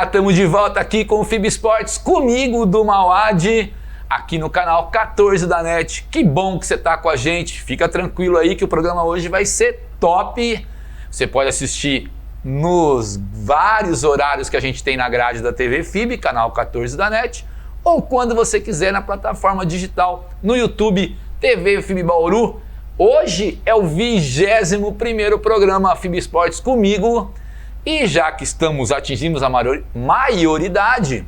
Estamos de volta aqui com o FIB Esportes, comigo do Mauad, aqui no canal 14 da NET. Que bom que você está com a gente, fica tranquilo aí que o programa hoje vai ser top. Você pode assistir nos vários horários que a gente tem na grade da TV FIB, canal 14 da NET, ou quando você quiser na plataforma digital, no YouTube, TV FIB Bauru. Hoje é o 21º programa FIB Esportes comigo. E já que atingimos a maioridade,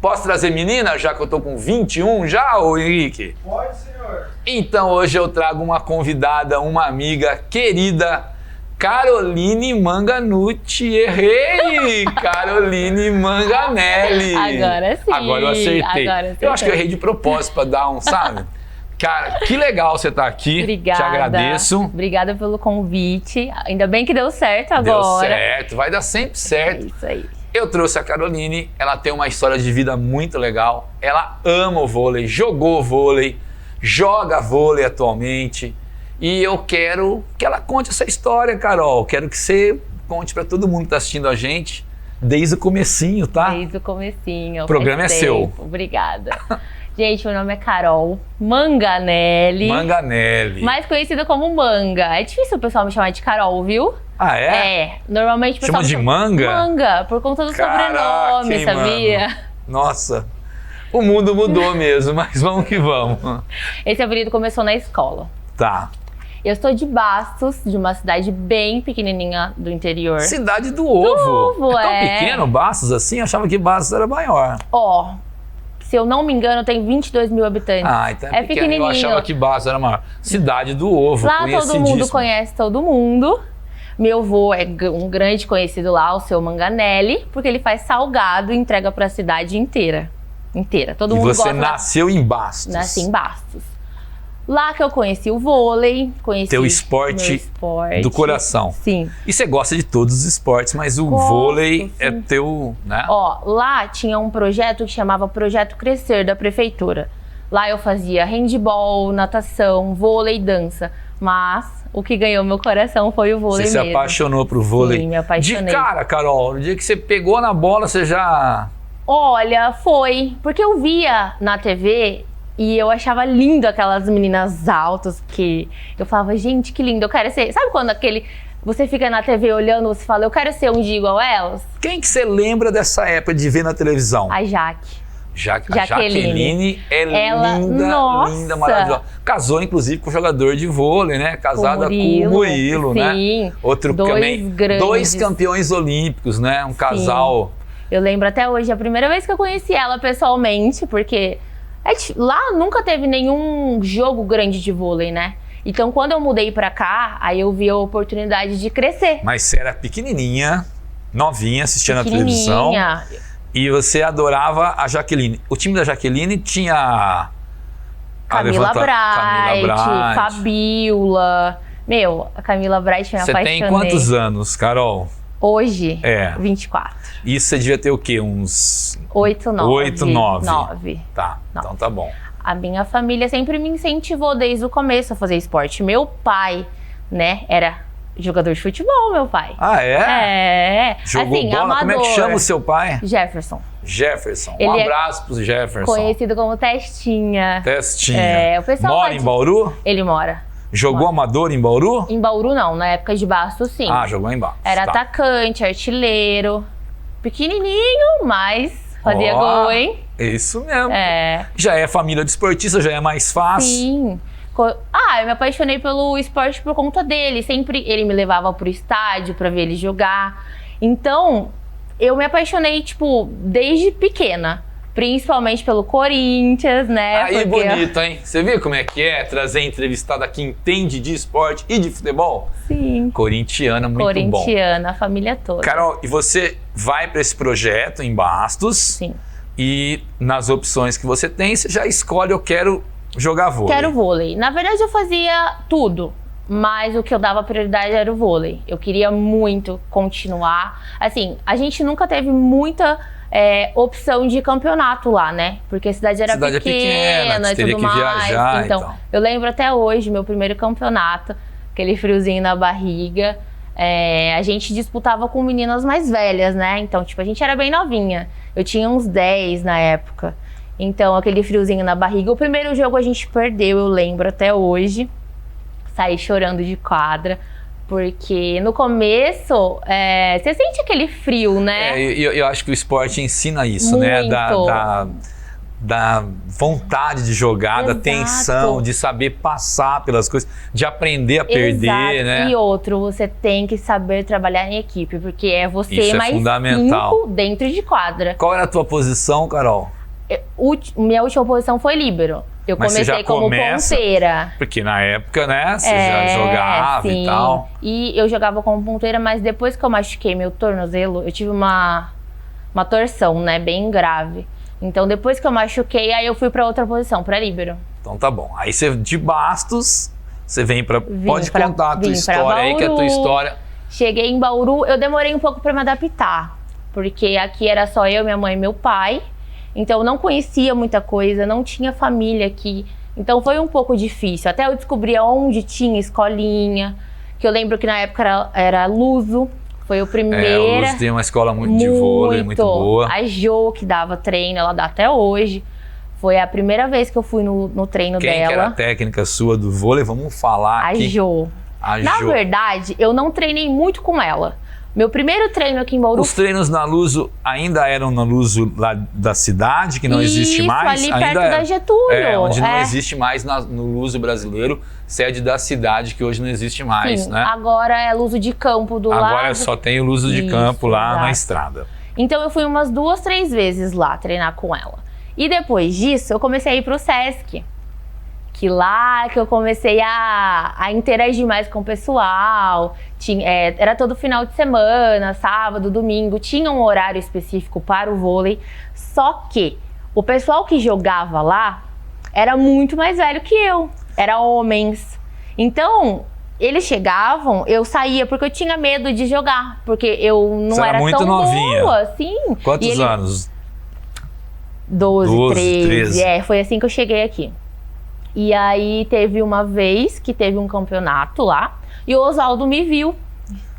posso trazer menina, já que eu tô com 21 já, ô Henrique? Pode, senhor. Então hoje eu trago uma convidada, uma amiga querida, Caroline Manganucci. Errei! Caroline Manganelli. Agora sim. Agora eu acertei. Eu acho que eu errei de propósito para dar um, sabe? Cara, que legal você estar aqui. Obrigada. Te agradeço. Obrigada pelo convite. Ainda bem que deu certo agora. Deu certo, vai dar sempre certo. É isso aí. Eu trouxe a Caroline, ela tem uma história de vida muito legal. Ela ama o vôlei, jogou vôlei, joga vôlei atualmente. E eu quero que ela conte essa história, Carol. Quero que você conte para todo mundo que está assistindo a gente desde o comecinho, tá? Desde o comecinho. O programa é seu. Obrigada. Gente, meu nome é Carol Manganelli. Manganelli. Mais conhecida como Manga. É difícil o pessoal me chamar de Carol, viu? Ah, é? É. Normalmente o pessoal chama de Manga? Manga, por conta do sobrenome, hein, sabia? Mano? Nossa, o mundo mudou mesmo, mas vamos que vamos. Esse apelido começou na escola. Tá. Eu sou de Bastos, de uma cidade bem pequenininha do interior. Cidade do Ovo. Do Ovo, é tão pequeno, Bastos, assim? Eu achava que Bastos era maior. Ó, se eu não me engano, tem 22 mil habitantes. Ah, então é pequeno. pequenininho. Eu achava que Bastos era maior. Cidade do Ovo, lá todo mundo conhece todo mundo. Meu avô é um grande conhecido lá, o seu Manganelli, porque ele faz salgado e entrega pra cidade inteira. Todo mundo gosta. E você nasceu em Bastos? Nasci em Bastos. Lá que eu conheci o vôlei, conheci teu esporte do coração. Sim. E você gosta de todos os esportes, mas o vôlei sim. É teu, né? Ó, lá tinha um projeto que chamava Projeto Crescer, da prefeitura. Lá eu fazia handball, natação, vôlei, dança. Mas o que ganhou meu coração foi o vôlei mesmo. Você se apaixonou pro vôlei? Sim, me apaixonei. De cara, Carol, no dia que você pegou na bola, você já... Olha, foi. Porque eu via na TV... E eu achava lindo aquelas meninas altas, que eu falava, gente, que lindo, eu quero ser... Sabe quando você fica na TV olhando, você fala, eu quero ser um dia igual elas? Quem que você lembra dessa época de ver na televisão? A Jaque. A Jaqueline é linda, nossa. Linda, maravilhosa. Casou, inclusive, com um jogador de vôlei, né? Casada com o Murilo, né? Sim. Outro dois campeões olímpicos, né? Um casal. Eu lembro até hoje, a primeira vez que eu conheci ela pessoalmente, porque... lá nunca teve nenhum jogo grande de vôlei, né? Então, quando eu mudei pra cá, aí eu vi a oportunidade de crescer. Mas você era pequenininha, novinha, assistia na televisão. E você adorava a Jaqueline. O time da Jaqueline tinha... Camila Bright, Fabiola. Meu, a Camila Bright me apaixonei. Você tem quantos anos, Carol? Hoje, 24. Isso você devia ter o quê? Uns... 8, 9. 9. Tá, 9. Então tá bom. A minha família sempre me incentivou desde o começo a fazer esporte. Meu pai, né, era jogador de futebol, meu pai. Ah, é? É. Jogou assim, bola? amador. Como é que chama o seu pai? Jefferson. Um abraço pro Jefferson. Conhecido como Testinha. Testinha. O pessoal mora em Bauru? Ele mora. Jogou amador em Bauru? Em Bauru não, na época de Bastos sim. Ah, jogou em Bastos. Era atacante, artilheiro, pequenininho, mas fazia gol, hein? Isso mesmo. É. Já é família de esportista, já é mais fácil. Sim. Eu me apaixonei pelo esporte por conta dele. Sempre ele me levava pro estádio pra ver ele jogar. Então, eu me apaixonei, desde pequena. Principalmente pelo Corinthians, né? Aí, bonito, hein? Você viu como é que é trazer entrevistada que entende de esporte e de futebol? Sim. Corintiana, muito bom. Corintiana, a família toda. Carol, e você vai para esse projeto em Bastos? Sim. E nas opções que você tem, você já escolhe, eu quero jogar vôlei. Quero vôlei. Na verdade, eu fazia tudo. Mas o que eu dava prioridade era o vôlei. Eu queria muito continuar. Assim, a gente nunca teve muita... opção de campeonato lá, né? Porque a cidade era pequena e tudo mais. Viajar, então, eu lembro até hoje, meu primeiro campeonato, aquele friozinho na barriga. a gente disputava com meninas mais velhas, né? Então, tipo, a gente era bem novinha. Eu tinha uns 10 na época. Então, aquele friozinho na barriga. O primeiro jogo a gente perdeu, eu lembro até hoje. Saí chorando de quadra. Porque no começo, você sente aquele frio, né? Eu acho que o esporte ensina isso, muito. né? Da vontade de jogar, Exato. da tensão, de saber passar pelas coisas, de aprender a perder, Exato. né? E outro, você tem que saber trabalhar em equipe, porque é você Isso é mais fundamental. 5 dentro de quadra. Qual era a tua posição, Carol? Minha última posição foi líbero. Eu Mas você já comecei como começa- ponteira. Porque na época, né, você já jogava sim. e tal. E eu jogava como ponteira, mas depois que eu machuquei meu tornozelo, eu tive uma torção, né, bem grave. Então depois que eu machuquei, aí eu fui pra outra posição, pra líbero. Então tá bom. Aí você, de Bastos, você vem pra... Pode contar a tua vim pra história aí, que a tua Bauru. história... Cheguei em Bauru, eu demorei um pouco pra me adaptar, porque aqui era só eu, minha mãe e meu pai. Então eu não conhecia muita coisa, não tinha família aqui. Então foi um pouco difícil. Até eu descobri onde tinha escolinha, que eu lembro que na época era Luso, foi o primeiro. O Luz tem uma escola de vôlei muito boa. A Jo, que dava treino, ela dá até hoje. Foi a primeira vez que eu fui no treino Quem dela. que era a técnica sua do vôlei? Vamos falar A aqui. Jo. A Na Jo. verdade, eu não treinei muito com ela. Meu primeiro treino aqui em Bauru... Os treinos na Luso ainda eram na Luso lá da cidade, que não existe mais? ali ainda perto era. da Getúlio. Onde não existe mais no Luso brasileiro, sede da cidade, que hoje não existe mais, Sim, né? agora é Luso de Campo do lado. Agora só tem o Luso de Isso, campo lá na exato. estrada. Então eu fui umas 2, 3 vezes lá treinar com ela. E depois disso, eu comecei a ir pro Sesc. Que lá que eu comecei a interagir mais com o pessoal. Era todo final de semana, sábado, domingo. Tinha um horário específico para o vôlei. Só que o pessoal que jogava lá era muito mais velho que eu. Era homens. Então, eles chegavam, eu saía porque eu tinha medo de jogar. Porque eu não Você era muito tão novinha. boa, sim. Quantos anos? 12, 13. 13. Foi assim que eu cheguei aqui. E aí teve uma vez que teve um campeonato lá e o Oswaldo me viu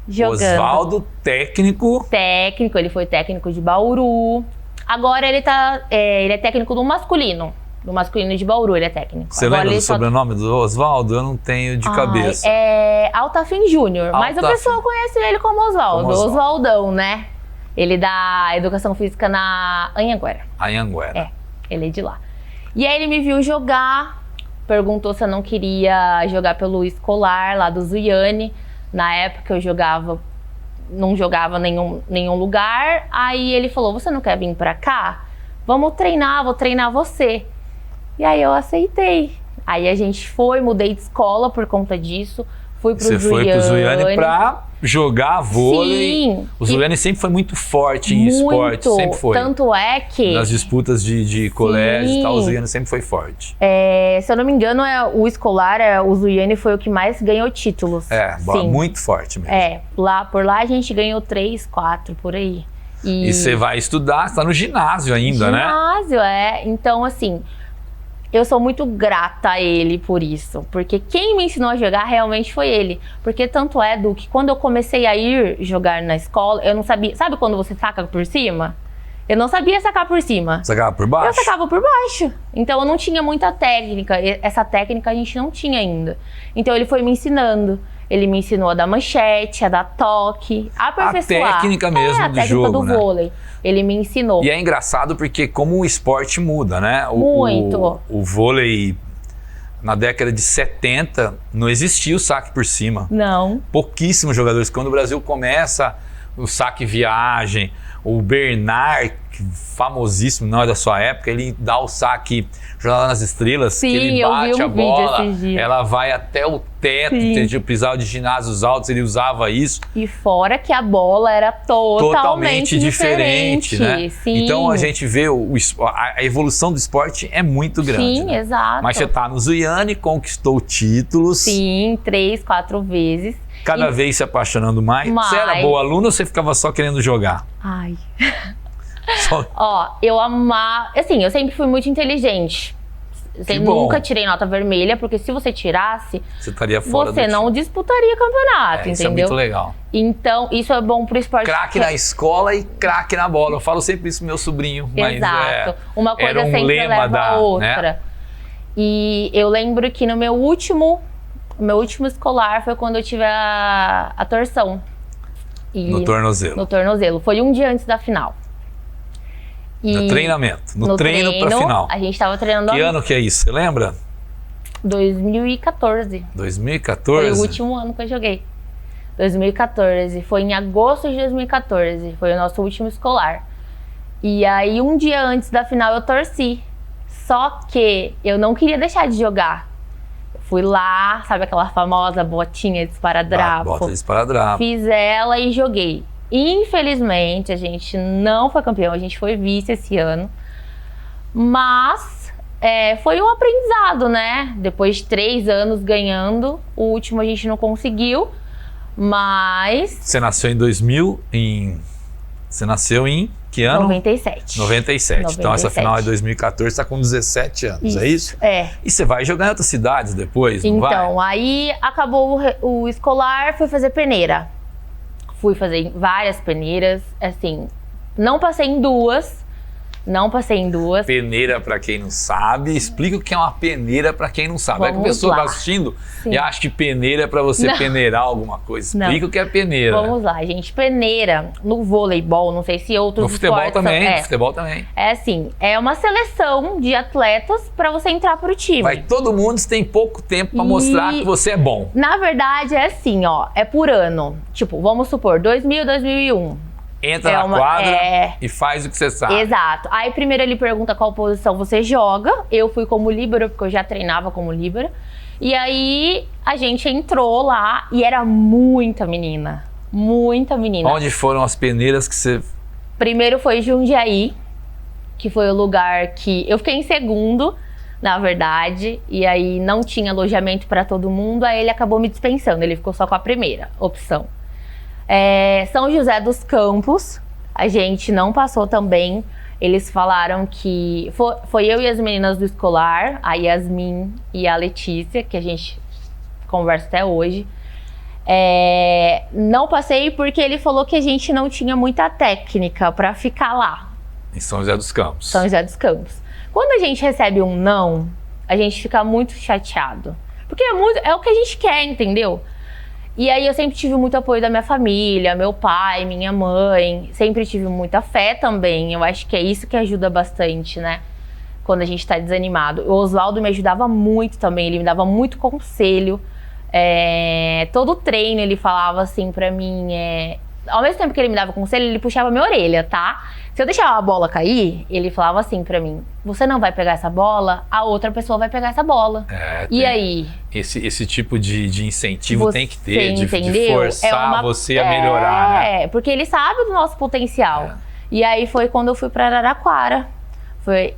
jogando. Oswaldo, técnico. Técnico, ele foi técnico de Bauru. Agora ele é técnico do masculino. Do masculino de Bauru, ele é técnico. Você Agora lembra ele do sobrenome do Oswaldo? Eu não tenho de cabeça. É Altafim Júnior, mas o Altafim. pessoal conhece ele como Oswaldo. Como Oswaldo. Oswaldão, né? Ele dá educação física na Anhanguera. Anhanguera. Ele é de lá. E aí ele me viu jogar, perguntou se eu não queria jogar pelo escolar lá do Zuiane. Na época eu não jogava nenhum lugar. Aí ele falou, você não quer vir pra cá? Vamos treinar, vou treinar você. E aí eu aceitei. Aí a gente mudei de escola por conta disso. Fui pro Você Zuiane. foi pro Zuiane pra jogar vôlei. Sim. O Zuiane sempre foi muito forte em esporte, sempre foi. Tanto é que... Nas disputas de colégio e tal, o Zuiane sempre foi forte. se eu não me engano, o escolar, o Zuiane foi o que mais ganhou títulos. Sim. Muito forte mesmo. Por lá a gente ganhou 3, 4, por aí. E você vai estudar, você tá no ginásio ainda, né? Ginásio, Então, assim, eu sou muito grata a ele por isso. Porque quem me ensinou a jogar realmente foi ele. Porque tanto é, Du, que quando eu comecei a ir jogar na escola, eu não sabia... Sabe quando você saca por cima? Eu não sabia sacar por cima. Sacava por baixo? Eu sacava por baixo. Então eu não tinha muita técnica. Essa técnica a gente não tinha ainda. Então ele foi me ensinando. Ele me ensinou a dar manchete, a dar toque, a aperfeiçoar. A técnica mesmo a do técnica jogo, do né? vôlei. Ele me ensinou. E é engraçado porque como o esporte muda, né? Muito. O vôlei, na década de 70, não existia o saque por cima. Não. Pouquíssimos jogadores. Quando o Brasil começa o saque viagem, o Bernard, famosíssimo, não é da sua época, ele dá o saque Jornada nas Estrelas, Sim, que ele eu bate vi um a vídeo bola, esses dias. ela vai até o teto, Sim. precisava de ginásios altos, ele usava isso. E fora que a bola era totalmente diferente, né? Sim. Então a gente vê a evolução do esporte é muito grande. Sim, né? exato. Mas você tá no Zuiane, conquistou títulos. Sim, 3, 4 vezes. Cada vez se apaixonando mais. Você era boa aluna ou você ficava só querendo jogar? Ai. Só... Ó, eu amava... Assim, eu sempre fui muito inteligente. Eu nunca tirei nota vermelha, porque se você tirasse, você estaria fora você não disputaria campeonato, entendeu? Isso é muito legal. Então, isso é bom pro esporte. Craque na escola e craque na bola. Eu falo sempre isso pro meu sobrinho. Exato. Uma coisa era um sempre lema leva a outra. Né? E eu lembro que no meu último escolar foi quando eu tive a torção. No tornozelo. No tornozelo. Foi um dia antes da final. No treinamento. No treino pra final. A gente tava treinando... Que ano que é isso? Você lembra? 2014. 2014? Foi o último ano que eu joguei. 2014. Foi em agosto de 2014. Foi o nosso último escolar. E aí, um dia antes da final, eu torci. Só que eu não queria deixar de jogar. Fui lá, sabe aquela famosa botinha de esparadrapo? Bota de esparadrapo. Fiz ela e joguei. Infelizmente, a gente não foi campeão, a gente foi vice esse ano. Mas foi um aprendizado, né? Depois de 3 anos ganhando, o último a gente não conseguiu, mas... Você nasceu em 2000, Você nasceu em que ano? 97. 97. Então essa final é 2014, você tá com 17 anos, é isso? É. E você vai jogar em outras cidades depois, não vai? Então, aí acabou o escolar, fui fazer peneira. Fui fazer várias peneiras, assim, não passei em duas. Peneira, pra quem não sabe, explica o que é uma peneira pra quem não sabe. Vamos é que a pessoa lá. tá assistindo Sim. e acha que peneira é pra você peneirar alguma coisa. Explica o que é peneira. Vamos lá, gente. Peneira, no voleibol, não sei se outros no futebol esportes também, são, no futebol também. É assim, é uma seleção de atletas pra você entrar pro time. Vai todo mundo, você tem pouco tempo pra mostrar que você é bom. Na verdade, é assim, ó, é por ano. Tipo, vamos supor, 2000, 2001. Entra na quadra e faz o que você sabe. Exato. Aí primeiro ele pergunta qual posição você joga. Eu fui como líbero, porque eu já treinava como líbero. E aí a gente entrou lá e era muita menina. Muita menina. Onde foram as peneiras que você... Primeiro foi Jundiaí, que foi o lugar que... Eu fiquei em segundo, na verdade. E aí não tinha alojamento para todo mundo. Aí ele acabou me dispensando. Ele ficou só com a primeira opção. São José dos Campos, a gente não passou também. Eles falaram que foi eu e as meninas do escolar, a Yasmin e a Letícia, que a gente conversa até hoje. Não passei porque ele falou que a gente não tinha muita técnica para ficar lá. Em São José dos Campos. São José dos Campos. Quando a gente recebe um não, a gente fica muito chateado. Porque é o que a gente quer, entendeu? E aí eu sempre tive muito apoio da minha família, meu pai, minha mãe. Sempre tive muita fé também. Eu acho que é isso que ajuda bastante, né? Quando a gente tá desanimado. O Oswaldo me ajudava muito também, ele me dava muito conselho. Todo treino ele falava assim pra mim... Ao mesmo tempo que ele me dava conselho, ele puxava minha orelha, tá? Se eu deixava a bola cair, ele falava assim pra mim: você não vai pegar essa bola, a outra pessoa vai pegar essa bola. E aí? Esse tipo de incentivo tem que ter, de entendeu? forçar você a melhorar, né? Porque ele sabe do nosso potencial. E aí foi quando eu fui pra Araraquara.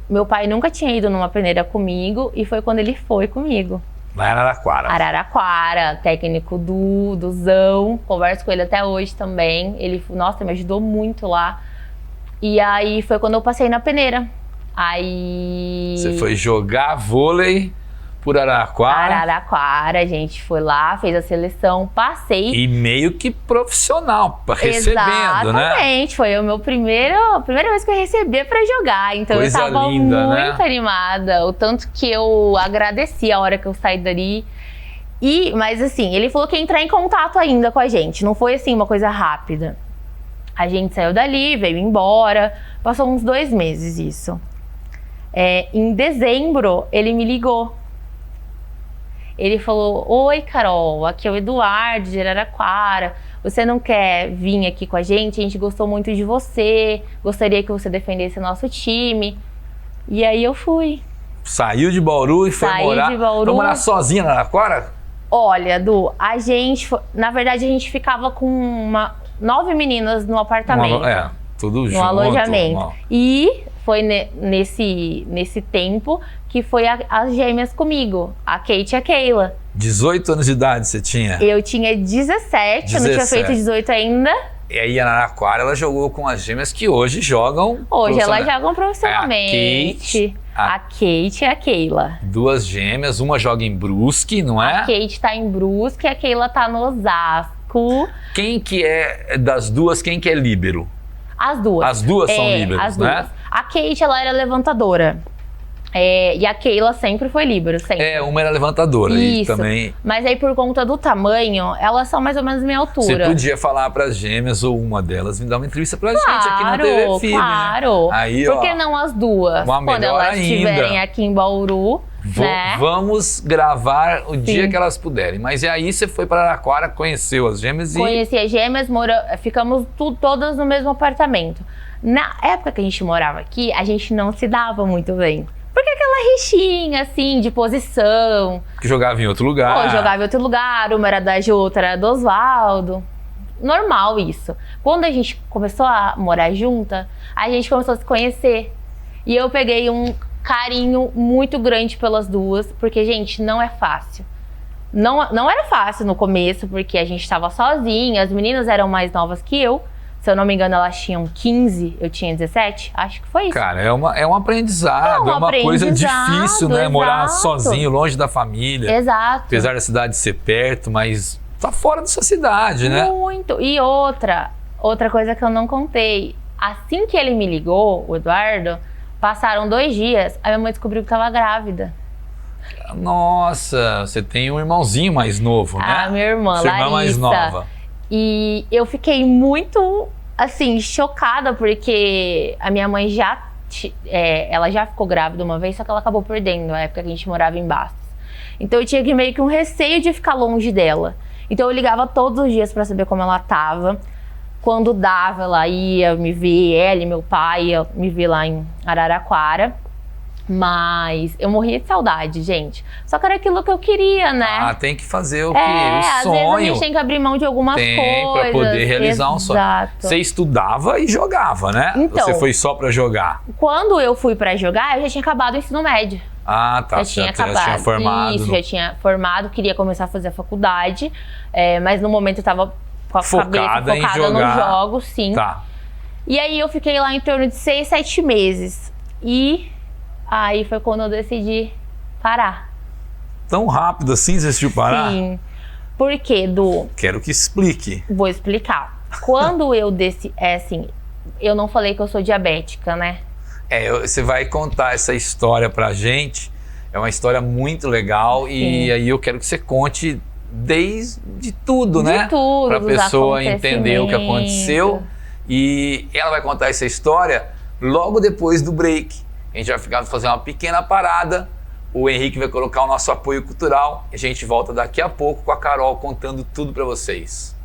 Meu pai nunca tinha ido numa peneira comigo e foi quando ele foi comigo. Lá em Araraquara. Araraquara, técnico do Zão. Converso com ele até hoje também. Ele, nossa, me ajudou muito lá. E aí foi quando eu passei na peneira. Aí... Você foi jogar vôlei por Araraquara. Araraquara, a gente foi lá, fez a seleção, passei. E meio que profissional, recebendo, né? Exatamente, foi a primeira vez que eu recebi pra jogar. Então coisa eu tava linda, muito animada. O tanto que eu agradeci a hora que eu saí dali. Mas assim, ele falou que ia entrar em contato ainda com a gente. Não foi assim uma coisa rápida. A gente saiu dali, veio embora. Passou uns 2 meses isso. Em dezembro, ele me ligou. Ele falou: oi, Carol, aqui é o Eduardo de Araraquara. Você não quer vir aqui com a gente? A gente gostou muito de você. Gostaria que você defendesse o nosso time. E aí eu fui. Saiu de Bauru e foi morar. Foi morar sozinha na Araraquara? Olha, Du, na verdade a gente ficava com 9 meninas no apartamento. Tudo junto. No alojamento. E foi nesse tempo que foi as gêmeas comigo, a Kate e a Keila. 18 anos de idade você tinha? Eu tinha 17, eu não tinha feito 18 ainda. E aí, a Araraquara, ela jogou com as gêmeas que hoje jogam... Hoje elas jogam profissionalmente. A Kate e a Keila. Duas gêmeas, uma joga em Brusque, não é? A Kate tá em Brusque e a Keila tá no Osasco. Quem que é das duas, quem que é líbero? As duas. As duas são líberos, as né? duas. A Kate, ela era levantadora. E a Keila sempre foi líbero, sempre. Uma era levantadora. E Isso. também... Mas aí, por conta do tamanho, elas são mais ou menos minha altura. Você podia falar para as gêmeas ou uma delas vir dar uma entrevista pra gente aqui na TV Fib, claro. né? Aí, por que não as duas? Quando elas estiverem aqui em Bauru, né? Vamos gravar o dia que elas puderem. Mas e aí você foi para Araraquara, conheceu as gêmeas e... Conheci as gêmeas, ficamos todas no mesmo apartamento. Na época que a gente morava aqui, a gente não se dava muito bem. Porque aquela rixinha, assim, de posição. Que jogava em outro lugar. Ou jogava em outro lugar, uma era da Jô, outra era do Oswaldo. Normal isso. Quando a gente começou a morar junta, a gente começou a se conhecer. E eu peguei um carinho muito grande pelas duas, porque, gente, não é fácil. Não era fácil no começo, porque a gente estava sozinha, as meninas eram mais novas que eu. Se eu não me engano, elas tinham 15, eu tinha 17. Acho que foi isso. Cara, é um aprendizado, é uma coisa difícil, né? Exato. Morar sozinho, longe da família. Exato. Apesar da cidade ser perto, mas tá fora da sua cidade, né? Muito. E outra coisa que eu não contei. Assim que ele me ligou, o Eduardo, passaram 2 dias, a minha mãe descobriu que estava grávida. Nossa, você tem um irmãozinho mais novo, né? Ah, minha irmã, Sua irmã mais nova. E eu fiquei muito, assim, chocada, porque a minha mãe ela já ficou grávida uma vez, só que ela acabou perdendo na época que a gente morava em Bastos. Então eu tinha meio que um receio de ficar longe dela. Então eu ligava todos os dias pra saber como ela tava. Quando dava, ela ia me ver, ela e meu pai ia me ver lá em Araraquara. Mas eu morria de saudade, gente. Só que era aquilo que eu queria, né? Ah, tem que fazer o sonho. Às vezes a gente tem que abrir mão de algumas coisas. Pra poder realizar um sonho. Você estudava e jogava, né? Então, você foi só pra jogar? Quando eu fui pra jogar, eu já tinha acabado o ensino médio. Ah, tá. Já tinha formado. Isso, já tinha formado, queria começar a fazer a faculdade. Mas no momento eu tava com a focada cabeça focada nos jogos, sim. Tá. E aí eu fiquei lá em torno de 6, 7 meses. E aí foi quando eu decidi parar. Tão rápido assim você decidiu parar? Sim. Por quê, Du? Quero que explique. Vou explicar. Quando eu eu não falei que eu sou diabética, né? Você vai contar essa história pra gente. É uma história muito legal. Sim. E aí eu quero que você conte desde tudo, né? De tudo. Pra pessoa entender o que aconteceu. E ela vai contar essa história logo depois do break. A gente vai fazer uma pequena parada, o Henrique vai colocar o nosso apoio cultural e a gente volta daqui a pouco com a Carol contando tudo para vocês.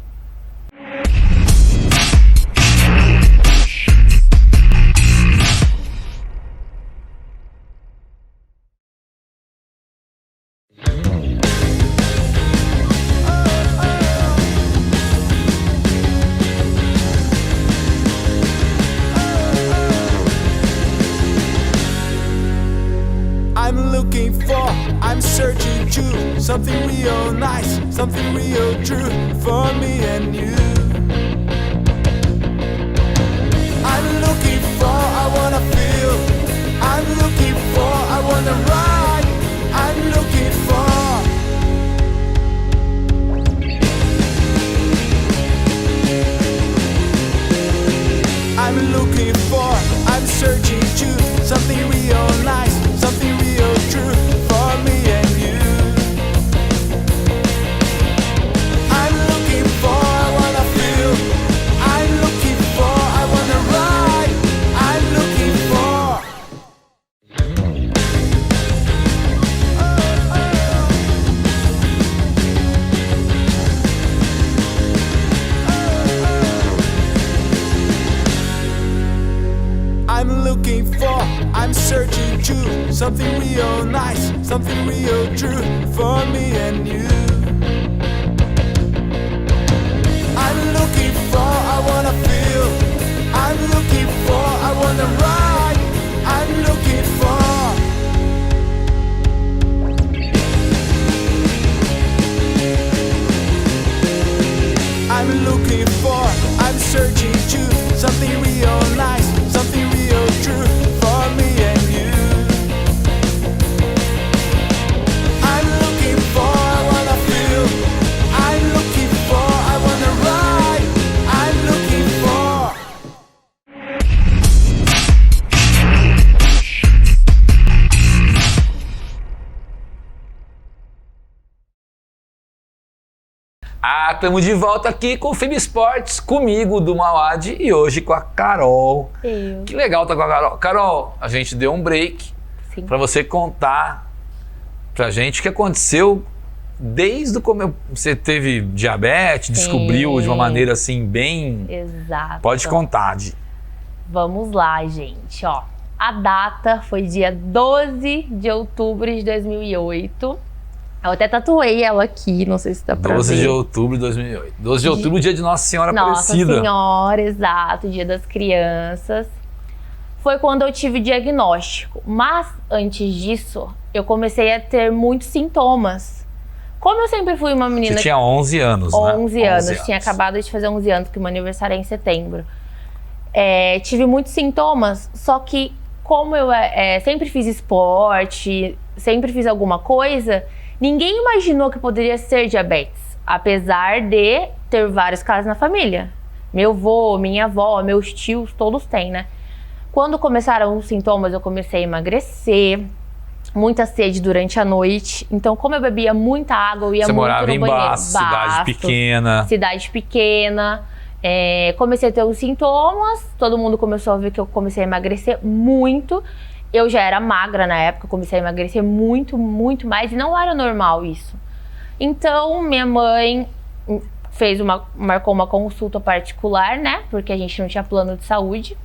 I'm searching to something real nice, something real true for me and you. I'm looking for, I wanna feel. I'm looking for, I wanna ride. I'm looking for. I'm looking for, I'm searching to something real nice, something real true for me and you. I'm looking for, I wanna feel. I'm looking for, I wanna ride. I'm looking for. I'm looking for, I'm searching to something real nice, something real true for me and you. I'm looking for, I wanna feel. I'm looking for, I wanna ride. I'm looking for. I'm looking for, I'm searching to something real nice, something real true for me and you. Estamos de volta aqui com o FIB Esportes, comigo, do Mauad, e hoje com a Carol. Eu. Que legal estar com a Carol. Carol, a gente deu um break Sim. para você contar pra gente o que aconteceu desde o começo. Você teve diabetes, Sim. descobriu de uma maneira assim bem... Exato. Pode contar. Vamos lá, gente, ó. A data foi dia 12 de outubro de 2008. Eu até tatuei ela aqui, não sei se dá pra 12 ver. de outubro de 2008. 12 de outubro, dia de Nossa Senhora Nossa Aparecida. Senhora, exato, Dia das Crianças. Foi quando eu tive o diagnóstico. Mas antes disso, eu comecei a ter muitos sintomas. Como eu sempre fui uma menina... Você tinha 11 anos, né? 11 anos, tinha acabado de fazer 11 anos, que meu aniversário é em setembro. Tive muitos sintomas, só que como eu sempre fiz esporte, sempre fiz alguma coisa, ninguém imaginou que poderia ser diabetes, apesar de ter vários casos na família. Meu avô, minha avó, meus tios, todos têm, né? Quando começaram os sintomas, eu comecei a emagrecer, muita sede durante a noite. Então, como eu bebia muita água, eu ia Você muito morava no em banheiro. Bastos, cidade pequena. Cidade pequena. Comecei a ter os sintomas, todo mundo começou a ver que eu comecei a emagrecer muito. Eu já era magra na época, comecei a emagrecer muito, muito mais, e não era normal isso. Então, minha mãe marcou uma consulta particular, né? Porque a gente não tinha plano de saúde.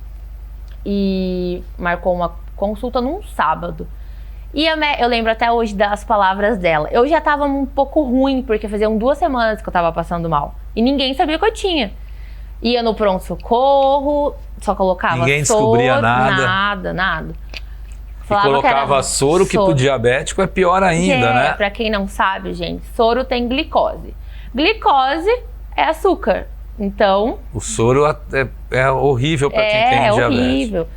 E marcou uma consulta num sábado. E eu lembro até hoje das palavras dela. Eu já tava um pouco ruim, porque faziam 2 semanas que eu tava passando mal. E ninguém sabia o que eu tinha. Ia no pronto-socorro, só colocava Ninguém soro. descobria nada. Nada. E Falava colocava que era soro, que pro diabético é pior ainda, né? Pra quem não sabe, gente, soro tem glicose. Glicose é açúcar. Então... O soro é horrível pra quem tem diabetes. É horrível.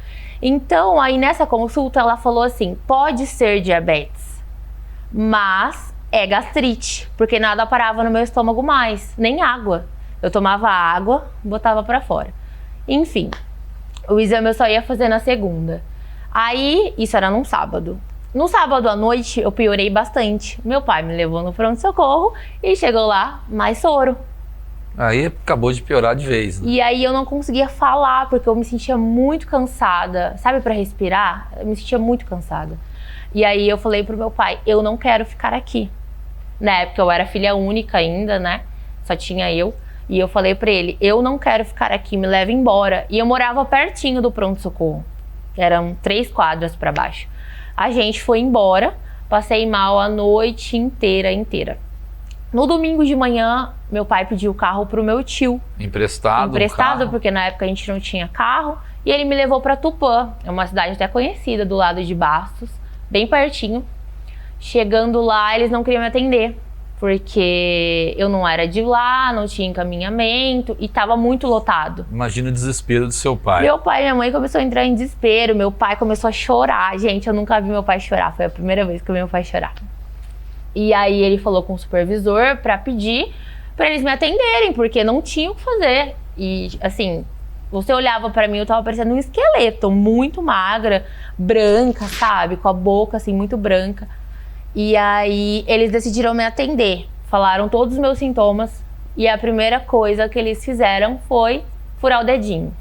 Então, aí nessa consulta, ela falou assim, pode ser diabetes, mas é gastrite, porque nada parava no meu estômago mais, nem água. Eu tomava água, botava pra fora. Enfim, o exame eu só ia fazer na segunda. Aí, isso era num sábado. No sábado à noite, eu piorei bastante. Meu pai me levou no pronto-socorro e chegou lá, mais soro. Aí acabou de piorar de vez, né? E aí eu não conseguia falar, porque eu me sentia muito cansada. Sabe, pra respirar? Eu me sentia muito cansada. E aí eu falei pro meu pai, eu não quero ficar aqui. Na época eu era filha única ainda, né? Só tinha eu. E eu falei pra ele, eu não quero ficar aqui, me leva embora. E eu morava pertinho do pronto-socorro. Eram 3 quadras pra baixo. A gente foi embora, passei mal a noite inteira. No domingo de manhã, meu pai pediu o carro pro meu tio. Emprestado, porque na época a gente não tinha carro. E ele me levou pra Tupã, é uma cidade até conhecida, do lado de Bastos, bem pertinho. Chegando lá, eles não queriam me atender, porque eu não era de lá, não tinha encaminhamento e tava muito lotado. Imagina o desespero do seu pai. Meu pai e minha mãe começaram a entrar em desespero, meu pai começou a chorar. Gente, eu nunca vi meu pai chorar, foi a primeira vez que eu vi meu pai chorar. E aí ele falou com o supervisor pra pedir pra eles me atenderem, porque não tinha o que fazer. E assim, você olhava pra mim, eu tava parecendo um esqueleto, muito magra, branca, sabe? Com a boca assim, muito branca. E aí eles decidiram me atender, falaram todos os meus sintomas. E a primeira coisa que eles fizeram foi furar o dedinho.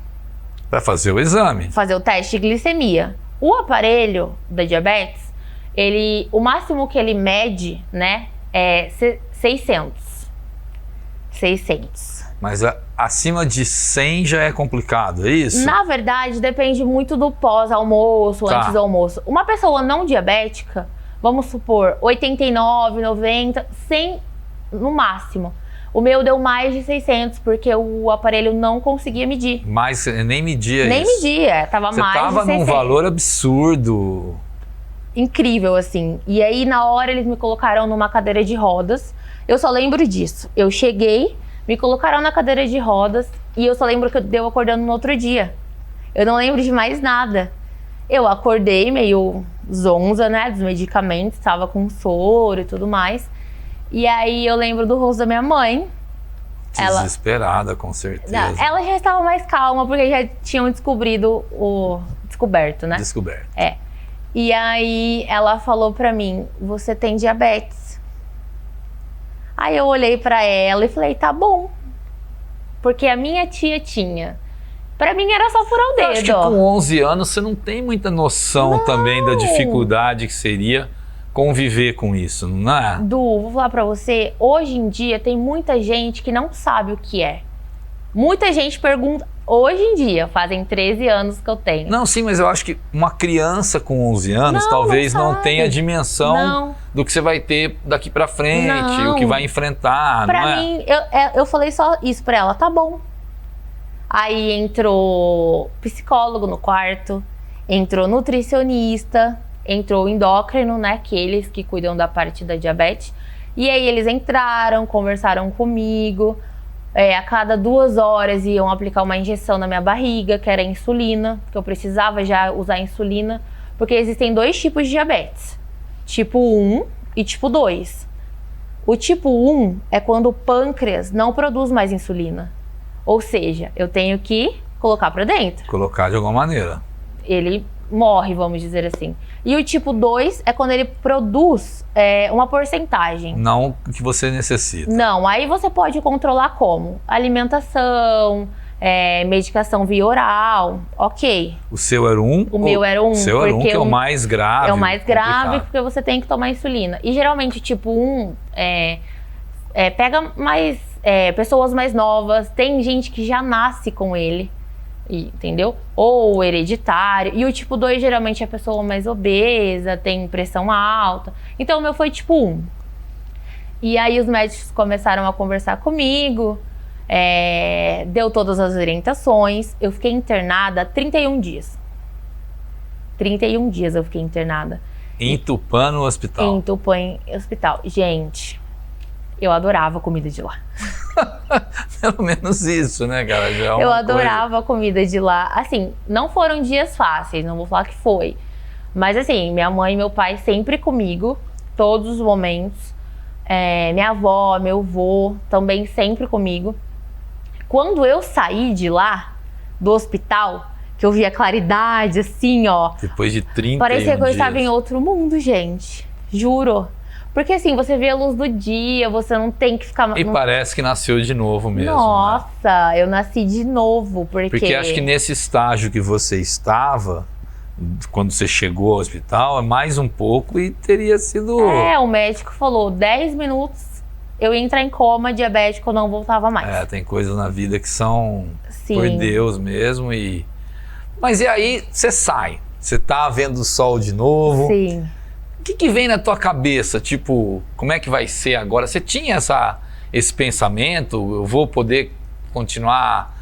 Pra fazer o exame. Fazer o teste de glicemia. O aparelho da diabetes, o máximo que ele mede, né, é 600. Mas acima de 100 já é complicado, é isso? Na verdade, depende muito do pós-almoço, antes do almoço. Uma pessoa não diabética, vamos supor, 89, 90, 100 no máximo. O meu deu mais de 600, porque o aparelho não conseguia medir. Mas nem media Nem isso. media, tava Você mais de 600. tava num valor absurdo. Incrível, assim. E aí, na hora, eles me colocaram numa cadeira de rodas. Eu só lembro disso. Eu cheguei, me colocaram na cadeira de rodas e eu só lembro que eu deu acordando no outro dia. Eu não lembro de mais nada. Eu acordei meio zonza, né, dos medicamentos, tava com soro e tudo mais. E aí eu lembro do rosto da minha mãe. Desesperada, com certeza. Ela já estava mais calma, porque já tinham descoberto, né? Descoberto. E aí ela falou pra mim, você tem diabetes. Aí eu olhei pra ela e falei, tá bom. Porque a minha tia tinha. Pra mim era só furar o dedo. Eu acho que com 11 anos você não tem muita noção também da dificuldade que seria conviver com isso, não é? Du, vou falar pra você, hoje em dia tem muita gente que não sabe o que é. Muita gente pergunta, hoje em dia, fazem 13 anos que eu tenho. Não, sim, mas eu acho que uma criança com 11 anos Não, talvez não não sabe. tenha a dimensão Não. do que você vai ter daqui pra frente, Não. o que vai enfrentar, Pra não é? mim, eu falei só isso pra ela, tá bom. Aí entrou psicólogo no quarto, entrou nutricionista, entrou endócrino, né? Aqueles que cuidam da parte da diabetes. E aí eles entraram, conversaram comigo. A cada 2 horas iam aplicar uma injeção na minha barriga, que era insulina, que eu precisava já usar insulina, porque existem 2 tipos de diabetes, tipo 1 e tipo 2. O tipo 1 é quando o pâncreas não produz mais insulina, ou seja, eu tenho que colocar para dentro. Colocar de alguma maneira. Ele morre, vamos dizer assim. E o tipo 2 é quando ele produz uma porcentagem. Não o que você necessita. Não, aí você pode controlar como? Alimentação, medicação via oral, ok. O seu era um? O meu era um, O seu era um, porque que é o mais grave. É o mais grave complicado. porque você tem que tomar insulina. E geralmente tipo 1 pega mais pessoas mais novas, tem gente que já nasce com ele. Entendeu? Ou hereditário. E o tipo 2 geralmente é a pessoa mais obesa, tem pressão alta. Então o meu foi tipo 1. E aí os médicos começaram a conversar comigo, deu todas as orientações. Eu fiquei internada 31 dias. 31 dias eu fiquei internada. Em Tupã, no hospital. Em Tupã, hospital. Gente, eu adorava a comida de lá. Pelo menos isso, né, cara? Já é uma Eu coisa. adorava a comida de lá. Assim, não foram dias fáceis, não vou falar que foi. Mas assim, minha mãe e meu pai sempre comigo, todos os momentos. Minha avó, meu avô também sempre comigo. Quando eu saí de lá, do hospital, que eu vi a claridade, assim, ó. Depois de 30 Parecia que eu dias. estava em outro mundo, gente. Juro. Porque assim, você vê a luz do dia, você não tem que ficar... E não... parece que nasceu de novo mesmo. Né? Nossa, eu nasci de novo, Porque acho que nesse estágio que você estava, quando você chegou ao hospital, é mais um pouco e teria sido... o médico falou, 10 minutos eu ia entrar em coma diabético, eu não voltava mais. Tem coisas na vida que são Sim. por Deus mesmo e... Mas e aí, você sai, você tá vendo o sol de novo. Sim. O que vem na tua cabeça? Tipo, como é que vai ser agora? Você tinha esse pensamento? Eu vou poder continuar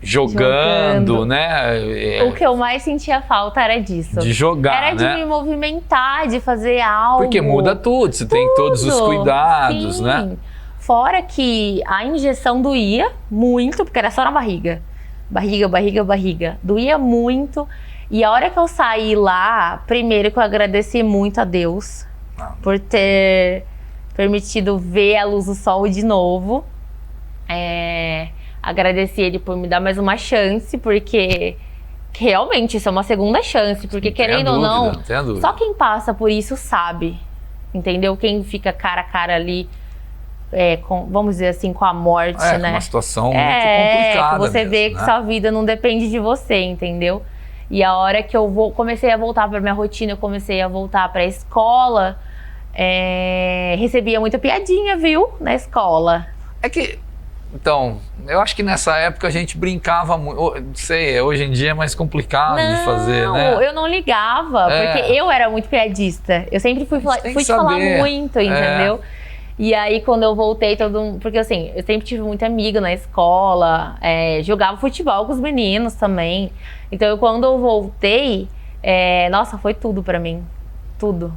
jogando, né? O que eu mais sentia falta era disso. De jogar, era né? de me movimentar, de fazer algo. Porque muda tudo, você tem todos os cuidados, Sim. né? Fora que a injeção doía muito, porque era só na barriga. Barriga. Doía muito. E a hora que eu saí lá, primeiro que eu agradeci muito a Deus por ter permitido ver a luz do sol de novo. Agradeci ele por me dar mais uma chance, porque realmente isso é uma segunda chance, porque Não tenha querendo ou dúvida, não, não tenha dúvida. só quem passa por isso sabe, entendeu? Quem fica cara a cara ali, vamos dizer assim, com a morte, né? Uma situação muito complicada. Que você mesmo, vê que né? sua vida não depende de você, entendeu? E a hora que eu comecei a voltar para minha rotina, eu comecei a voltar para a escola, recebia muita piadinha, viu? Na escola. Então, eu acho que nessa época a gente brincava muito. Não sei, hoje em dia é mais complicado de fazer, né? Não, eu não ligava, porque eu era muito piadista. Eu sempre fui tem te que falar saber. muito, entendeu? E aí, quando eu voltei, porque assim, eu sempre tive muito amigo na escola, jogava futebol com os meninos também. Então, quando eu voltei, nossa, foi tudo pra mim. Tudo,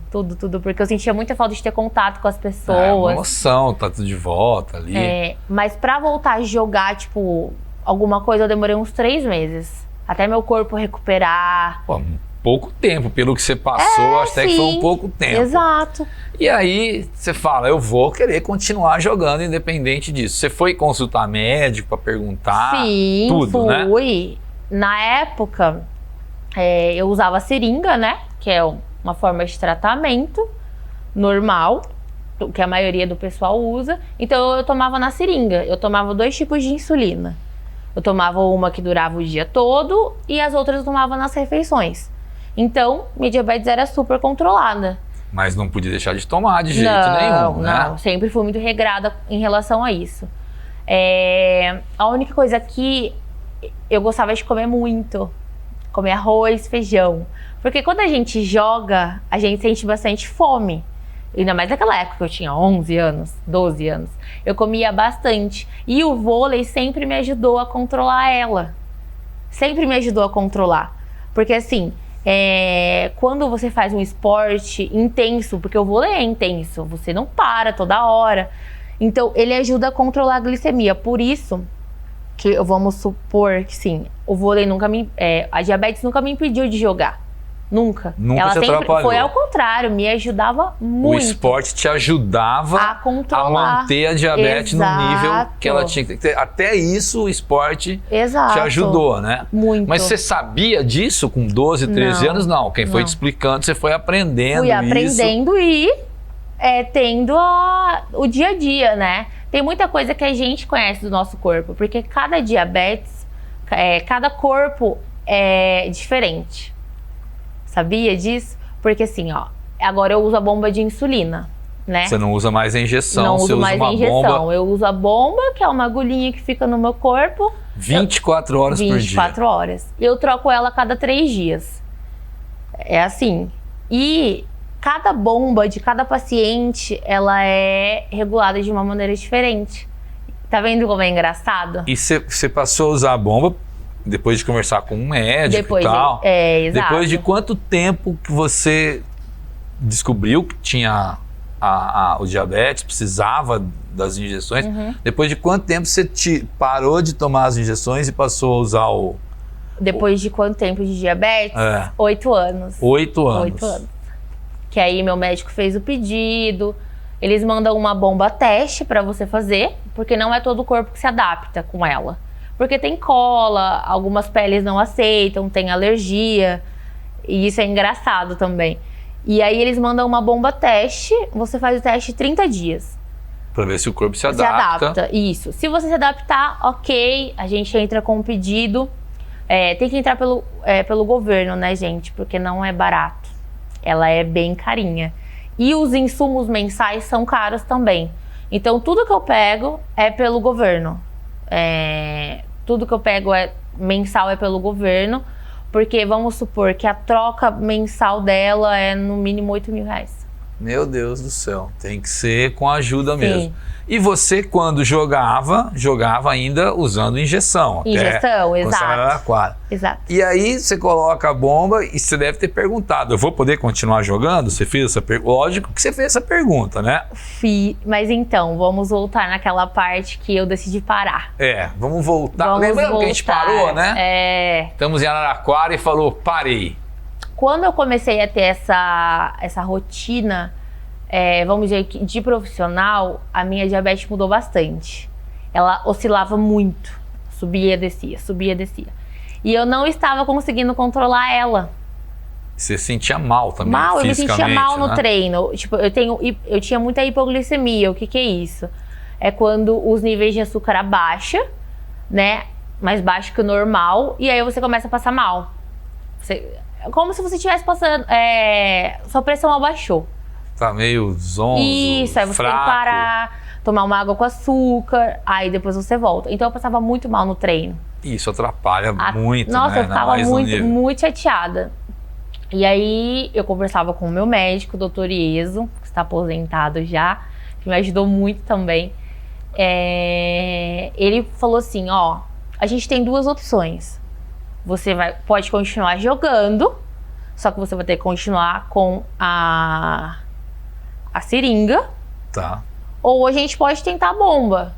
porque eu sentia muita falta de ter contato com as pessoas. Uma emoção, tá tudo de volta ali. Mas pra voltar a jogar, tipo, alguma coisa, eu demorei uns 3 meses. Até meu corpo recuperar. Pô, pouco tempo, pelo que você passou, até que foi um pouco tempo. Exato. E aí você fala, eu vou querer continuar jogando independente disso. Você foi consultar médico pra perguntar? Sim, tudo, fui. né? Na época, eu usava seringa, né? Que é uma forma de tratamento normal. que a maioria do pessoal usa. Então eu tomava na seringa. Eu tomava 2 tipos de insulina. Eu tomava uma que durava o dia todo e as outras eu tomava nas refeições. Então, minha diabetes era super controlada. Mas não podia deixar de tomar de jeito nenhum, né? Não, sempre fui muito regrada em relação a isso. A única coisa que eu gostava de comer muito, comer arroz, feijão. Porque quando a gente joga, a gente sente bastante fome. Ainda mais naquela época que eu tinha 11 anos, 12 anos. Eu comia bastante. E o vôlei sempre me ajudou a controlar ela. Sempre me ajudou a controlar. Porque assim, quando você faz um esporte intenso, porque o vôlei é intenso, você não para toda hora. Então, ele ajuda a controlar a glicemia. Por isso que vamos supor que sim, o vôlei a diabetes nunca me impediu de jogar. Nunca. Nunca ela te sempre atrapalhou. foi ao contrário, me ajudava muito. O esporte te ajudava a controlar. a manter a diabetes no nível que ela Exato. tinha que ter. Até isso o esporte Exato. te ajudou, né? Muito. Mas você sabia disso com 12, 13 Não, anos? Não. Quem foi não. te explicando, você foi aprendendo Fui isso. aprendendo e tendo o dia a dia, né? Tem muita coisa que a gente conhece do nosso corpo, porque cada diabetes, cada corpo é diferente. Sabia disso? Porque assim, ó, agora eu uso a bomba de insulina, né? Você não usa mais a injeção, Não você uso usa mais uma a injeção. bomba Eu uso a bomba, que é uma agulhinha que fica no meu corpo. 24 horas por dia. 24 horas. Eu troco ela a cada 3 dias. É assim. E cada bomba de cada paciente, ela é regulada de uma maneira diferente. Tá vendo como é engraçado? E você passou a usar a bomba depois de conversar com um médico e tal? Exato. Depois de quanto tempo que você descobriu que tinha o diabetes, precisava das injeções? Uhum. Depois de quanto tempo você parou de tomar as injeções e passou a usar Depois de quanto tempo de diabetes? 8 anos. 8 anos. 8 anos. Que aí meu médico fez o pedido. Eles mandam uma bomba teste pra você fazer, porque não é todo o corpo que se adapta com ela. Porque tem cola, algumas peles não aceitam, tem alergia. E isso é engraçado também. E aí eles mandam uma bomba teste, você faz o teste 30 dias. Pra ver se o corpo se Se adapta. adapta, isso. Se você se adaptar, ok, a gente entra com um pedido. Tem que entrar pelo governo, né, gente? Porque não é barato. Ela é bem carinha. E os insumos mensais são caros também. Então, tudo que eu pego é pelo governo. Tudo que eu pego mensal é pelo governo, porque vamos supor que a troca mensal dela é no mínimo 8 mil reais. Meu Deus do céu, tem que ser com ajuda Sim. mesmo. E você, quando jogava ainda usando injeção. Injeção, quando você era exato. Araraquara. Exato. E aí você coloca a bomba e você deve ter perguntado, eu vou poder continuar jogando? Você fez essa pergunta? Lógico que você fez essa pergunta, né? Mas então, vamos voltar naquela parte que eu decidi parar. Vamos voltar. Vamos Lembrando que a gente voltar. parou, né? Estamos em Araraquara e falou, parei. Quando eu comecei a ter essa rotina, vamos dizer, de profissional, a minha diabetes mudou bastante. Ela oscilava muito, subia, descia, subia, descia. E eu não estava conseguindo controlar ela. Você sentia mal também, Mal, eu me fisicamente, sentia mal no né? treino. Tipo, eu tinha muita hipoglicemia. O que é isso? É quando os níveis de açúcar abaixam, né? Mais baixo que o normal, e aí você começa a passar mal. Como se você estivesse passando. Sua pressão abaixou. Tá meio zonzo, Isso, aí você fraco. tem que parar, tomar uma água com açúcar, aí depois você volta. Então eu passava muito mal no treino. Isso atrapalha muito, Nossa, né? eu ficava Mais no muito, nível. muito chateada. E aí eu conversava com o meu médico, o doutor Ieso, que está aposentado já, que me ajudou muito também. Ele falou assim, ó, a gente tem 2 opções. Você pode continuar jogando, só que você vai ter que continuar com a seringa, Tá. ou a gente pode tentar a bomba.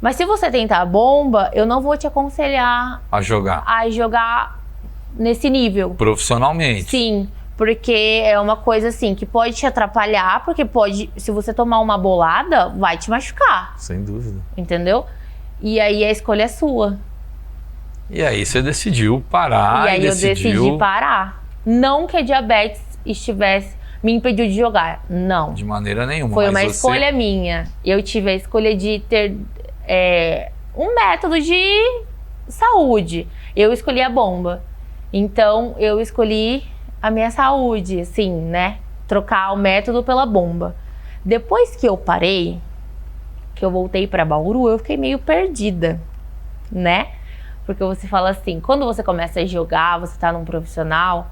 Mas se você tentar a bomba, eu não vou te aconselhar A jogar. a jogar nesse nível. Profissionalmente. Sim, porque é uma coisa assim que pode te atrapalhar, porque se você tomar uma bolada, vai te machucar, Sem dúvida. entendeu? E aí a escolha é sua. E aí você decidiu parar e aí eu decidiu... decidi parar. Não que a diabetes estivesse... me impediu de jogar. Não. De maneira nenhuma. Foi mas uma você... escolha minha. Eu tive a escolha de ter um método de saúde. Eu escolhi a bomba. Então, eu escolhi a minha saúde, assim, né? Trocar o método pela bomba. Depois que eu parei, que eu voltei pra Bauru, eu fiquei meio perdida, né? Porque você fala assim, quando você começa a jogar, você tá num profissional,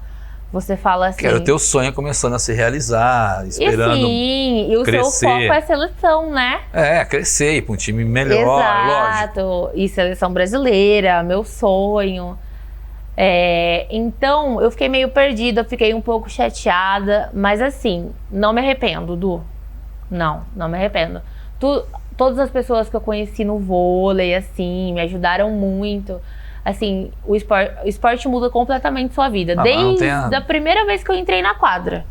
você fala assim... Que era o teu sonho começando a se realizar, esperando e o crescer. seu foco é a seleção, né? Crescer, ir pra um time melhor, lógico. Exato. E seleção brasileira, meu sonho. Então, eu fiquei meio perdida, eu fiquei um pouco chateada, mas assim, não me arrependo, Du. Não me arrependo. Todas as pessoas que eu conheci no vôlei, assim, me ajudaram muito. Assim, o esporte muda completamente sua vida. Desde a primeira vez que eu entrei na quadra,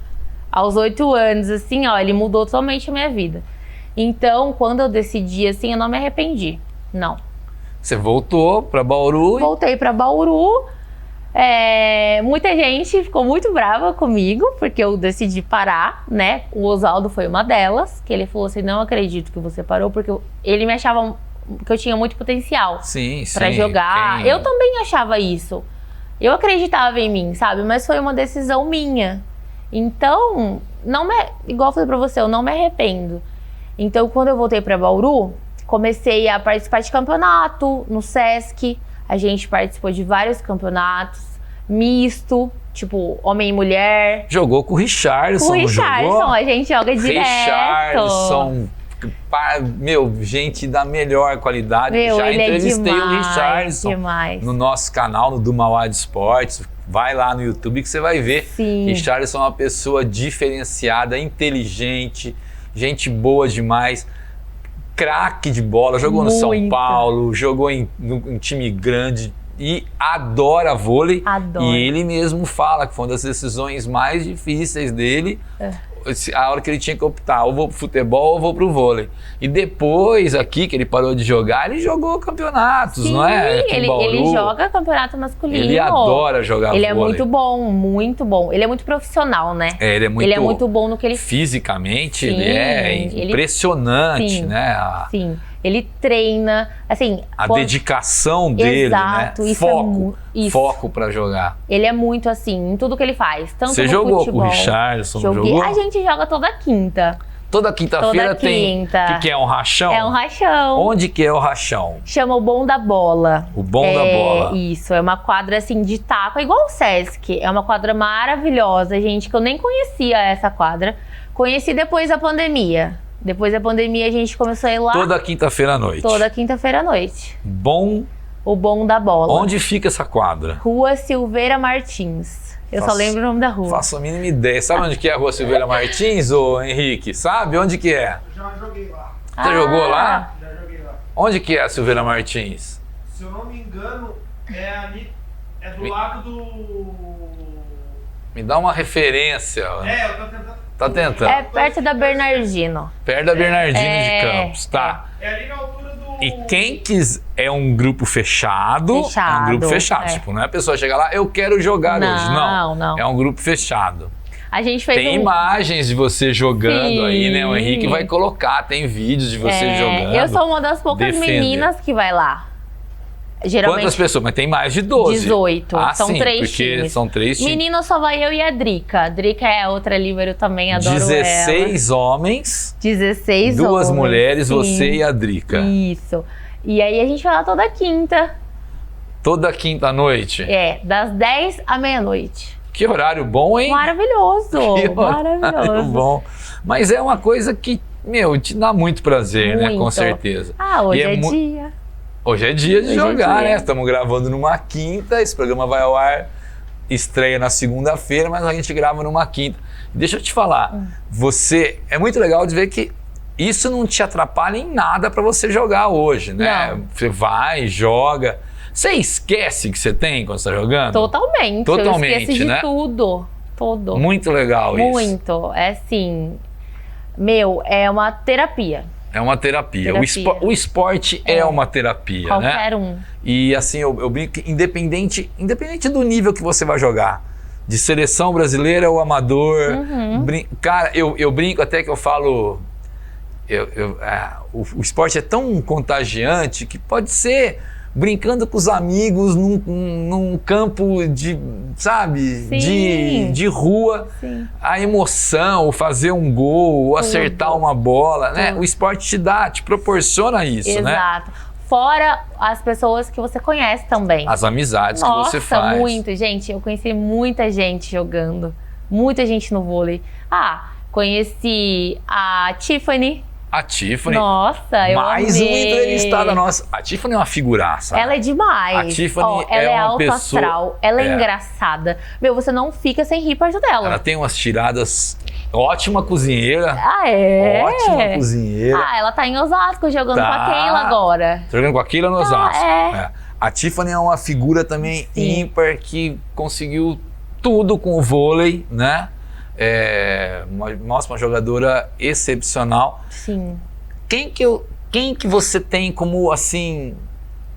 aos 8 anos, assim, ó, ele mudou totalmente a minha vida. Então, quando eu decidi, assim, eu não me arrependi. Não. Você voltou pra Bauru? Voltei pra Bauru. Muita gente ficou muito brava comigo, porque eu decidi parar, né? O Oswaldo foi uma delas, que ele falou assim, não acredito que você parou, porque ele me achava que eu tinha muito potencial pra jogar. Eu também achava isso. Eu acreditava em mim, sabe? Mas foi uma decisão minha. Então, igual eu falei pra você, eu não me arrependo. Então, quando eu voltei pra Bauru, comecei a participar de campeonato no Sesc. A gente participou de vários campeonatos, misto, tipo, homem e mulher. Jogou com o Richarlison, Com o Richarlison, a gente joga direto. Richarlison, gente da melhor qualidade. Já entrevistei o Richarlison no nosso canal, no do Mauá de Esportes. Vai lá no YouTube que você vai ver. Sim. Richarlison é uma pessoa diferenciada, inteligente, gente boa demais. Craque de bola, jogou no São Paulo, jogou em time grande e adora vôlei. Adoro. E ele mesmo fala que foi uma das decisões mais difíceis dele, a hora que ele tinha que optar, ou vou pro futebol ou vou pro vôlei. E depois aqui que ele parou de jogar, ele jogou campeonatos, Sim, não é? Aqui em Bauru. ele joga campeonato masculino. Ele adora jogar vôlei. Ele é muito bom, muito bom. Ele é muito profissional, né? Ele é muito bom no que ele faz. Fisicamente, ele é impressionante, né? Sim. Ele treina, assim... A dedicação dele, exato, né? Foco pra jogar. Ele é muito assim, em tudo que ele faz. Tanto Você no jogou futebol, com o Richarlison, jogou? A gente joga toda quinta. Toda quinta-feira tem... O que é um rachão? É um rachão. Onde que é o rachão? Chama o Bom da Bola. O Bom da Bola. Isso, é uma quadra assim de taco, é igual o Sesc. É uma quadra maravilhosa, gente, que eu nem conhecia essa quadra. Conheci depois da pandemia. Depois da pandemia a gente começou a ir lá. Toda quinta-feira à noite. Toda quinta-feira à noite. O Bom da Bola. Onde fica essa quadra? Rua Silveira Martins. Eu só lembro o nome da rua. Faço a mínima ideia. Sabe onde que é a Rua Silveira Martins, ô Henrique? Sabe onde que é? Já joguei lá. Você jogou lá? Já joguei lá. Onde que é a Silveira Martins? Se eu não me engano, é ali. É do lado do. Me dá uma referência. Eu tô tentando. Tá tentando. É perto da Bernardino. Perto da Bernardino de Campos, tá. É ali na altura do. E quem quiser, é um grupo fechado. É um grupo fechado. Tipo, não é a pessoa chegar lá, eu quero jogar hoje. Não. É um grupo fechado. A gente fez tem imagens de você jogando aí, né? O Henrique vai colocar, tem vídeos de você jogando. Eu sou uma das poucas meninas que vai lá. Geralmente, quantas pessoas? Mas tem mais de 12. 18. São sim, 3 porque times. São 3 times. Menino só vai eu e a Drica. A Drica é outra líbero também, adoro 16 ela. homens. 16 duas homens. Mulheres, sim. Você e a Drica. Isso. E aí a gente vai lá toda quinta. Toda quinta noite? Das 10 à meia-noite. Que horário bom, hein? Maravilhoso. Que maravilhoso. Bom. Mas é uma coisa que, te dá muito prazer, né? Com certeza. Hoje é dia. Hoje é dia de jogar, né? Estamos gravando numa quinta, esse programa vai ao ar, estreia na segunda-feira, mas a gente grava numa quinta. Deixa eu te falar, é muito legal de ver que isso não te atrapalha em nada para você jogar hoje, né? Não. Você vai, joga. Você esquece que você tem quando você está jogando? Totalmente. Totalmente, eu esqueço de né? tudo. Muito legal isso. Muito. É assim, é uma terapia. É uma terapia. O esporte é uma terapia, Qualquer né? um. E assim, eu brinco que independente do nível que você vai jogar, de seleção brasileira ou amador. Uhum. Cara, eu brinco até que eu falo... o esporte é tão contagiante que pode ser brincando com os amigos num campo de, sabe, Sim. de rua. Sim. A emoção, o fazer um gol, o acertar uma bola, né? O esporte te proporciona isso, né? Exato. Fora as pessoas que você conhece também. As amizades que você faz. Nossa, muito. Gente, eu conheci muita gente jogando. Muita gente no vôlei. Conheci a Tiffany. A Tiffany. Nossa, eu mais amei. uma entrevistada nossa. A Tiffany é uma figuraça. Ela é demais. A Tiffany ela é uma alto pessoa... astral. Ela é engraçada. Meu, você não fica sem rir perto dela. Ela tem umas tiradas... Ótima cozinheira. É? Ótima cozinheira. Ela tá em Osasco jogando Tá. com a Keila agora. Tô jogando com a Keila no Osasco. é. A Tiffany é uma figura também Sim. ímpar que conseguiu tudo com o vôlei, né? Uma jogadora excepcional. Sim. Quem que você tem como, assim,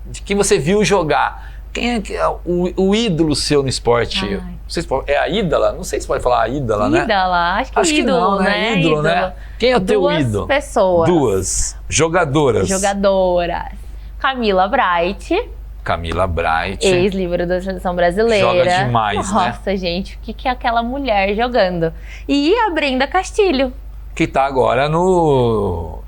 de que você viu jogar? Quem é o ídolo seu no esporte? Ai. Não sei se é a ídola? Não sei se pode falar a ídola, né? Ídola, acho que Acho que ídolo, não, né? né? Ídolo, né? Quem é o teu ídolo? Duas pessoas. Duas jogadoras. Jogadoras. Camila Bright, Camila Bright. ex-líbero da seleção brasileira. Joga demais, né? Nossa, gente, o que é aquela mulher jogando? E a Brenda Castilho. Que tá agora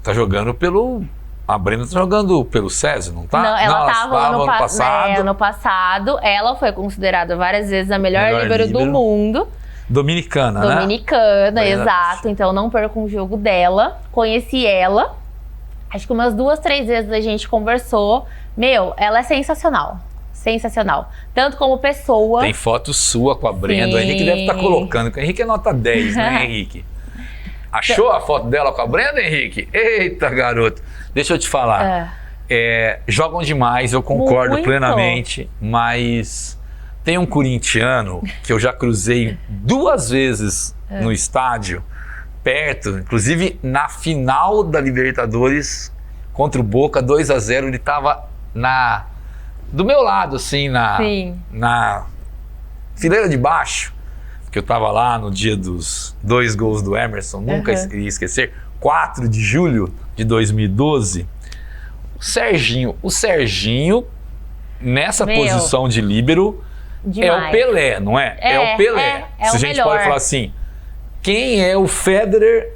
tá jogando pelo... A Brenda tá jogando pelo SESI, não tá? Não, ela tava ano passado. ano passado. Ela foi considerada várias vezes a melhor líbero do mundo. Dominicana, né? Dominicana, Verdade. exato. Então não perco um jogo dela. Conheci ela. Acho que umas 2, 3 vezes a gente conversou. Meu, ela é sensacional. Sensacional. Tanto como pessoa. Tem foto sua com a Brenda. Sim. O Henrique deve estar colocando. O Henrique é nota 10, né, Henrique? Achou a foto dela com a Brenda, Henrique? Eita, garoto. Deixa eu te falar. Jogam demais, eu concordo Muito. plenamente, mas tem um corintiano que eu já cruzei 2 vezes no estádio, perto, inclusive na final da Libertadores contra o Boca, 2-0, ele tava do meu lado, assim, Sim. na fileira de baixo, que eu tava lá no dia dos 2 gols do Emerson, nunca iria esquecer, 4 de julho de 2012. O Serginho, nessa Meu. posição de líbero, Demais. é o Pelé, não é? É o Pelé. é Se o a gente melhor. pode falar assim, quem é o Federer